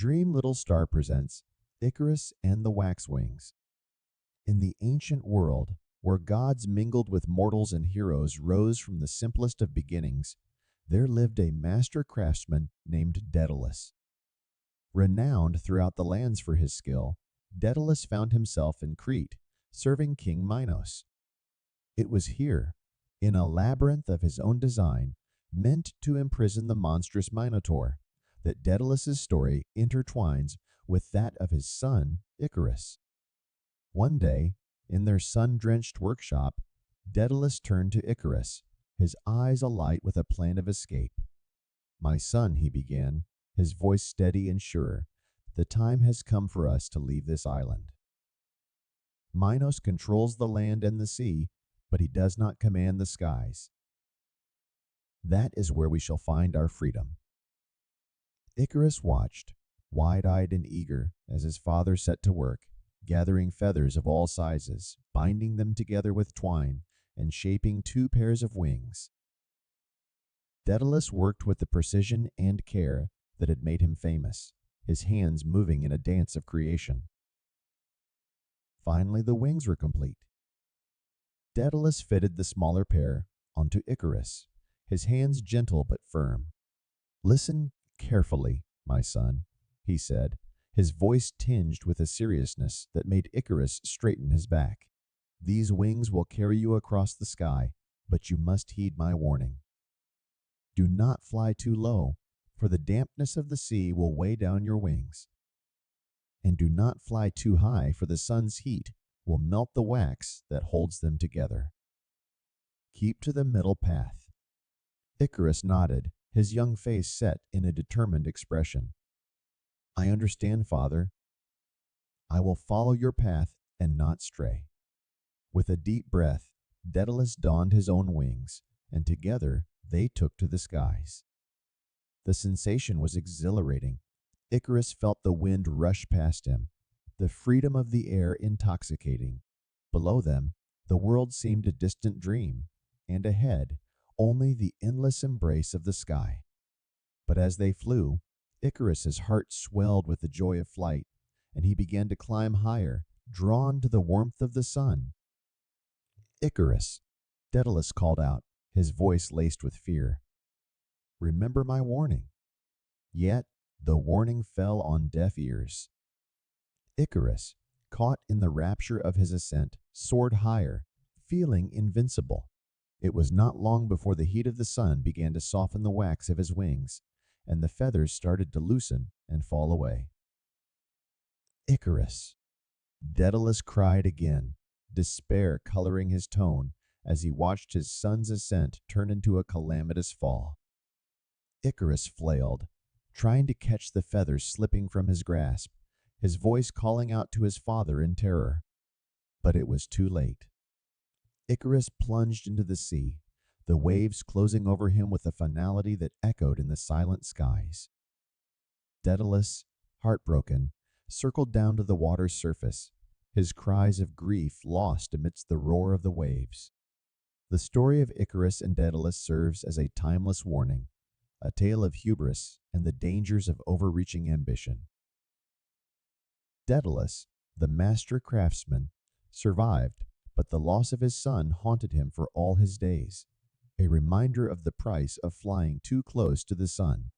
Dream Little Star presents Icarus and the Wax Wings. In the ancient world, where gods mingled with mortals and heroes rose from the simplest of beginnings, there lived a master craftsman named Daedalus. Renowned throughout the lands for his skill, Daedalus found himself in Crete, serving King Minos. It was here, in a labyrinth of his own design, meant to imprison the monstrous Minotaur, that Daedalus's story intertwines with that of his son, Icarus. One day, in their sun-drenched workshop, Daedalus turned to Icarus, his eyes alight with a plan of escape. "My son," he began, his voice steady and sure, "the time has come for us to leave this island. Minos controls the land and the sea, but he does not command the skies. That is where we shall find our freedom." Icarus watched, wide-eyed and eager, as his father set to work, gathering feathers of all sizes, binding them together with twine, and shaping 2 pairs of wings. Daedalus worked with the precision and care that had made him famous, his hands moving in a dance of creation. Finally, the wings were complete. Daedalus fitted the smaller pair onto Icarus, his hands gentle but firm. "Listen carefully, my son," he said, his voice tinged with a seriousness that made Icarus straighten his back. "These wings will carry you across the sky, but you must heed my warning. Do not fly too low, for the dampness of the sea will weigh down your wings. And do not fly too high, for the sun's heat will melt the wax that holds them together. Keep to the middle path." Icarus nodded, his young face set in a determined expression. "I understand, father. I will follow your path and not stray." With a deep breath, Daedalus donned his own wings, and together they took to the skies. The sensation was exhilarating. Icarus felt the wind rush past him, the freedom of the air intoxicating. Below them, the world seemed a distant dream, and ahead, only the endless embrace of the sky. But as they flew, Icarus's heart swelled with the joy of flight, and he began to climb higher, drawn to the warmth of the sun. "Icarus," Daedalus called out, his voice laced with fear, "remember my warning." Yet the warning fell on deaf ears. Icarus, caught in the rapture of his ascent, soared higher, feeling invincible. It was not long before the heat of the sun began to soften the wax of his wings, and the feathers started to loosen and fall away. "Icarus!" Daedalus cried again, despair coloring his tone as he watched his son's ascent turn into a calamitous fall. Icarus flailed, trying to catch the feathers slipping from his grasp, his voice calling out to his father in terror. But it was too late. Icarus plunged into the sea, the waves closing over him with a finality that echoed in the silent skies. Daedalus, heartbroken, circled down to the water's surface, his cries of grief lost amidst the roar of the waves. The story of Icarus and Daedalus serves as a timeless warning, a tale of hubris and the dangers of overreaching ambition. Daedalus, the master craftsman, survived, but the loss of his son haunted him for all his days, a reminder of the price of flying too close to the sun.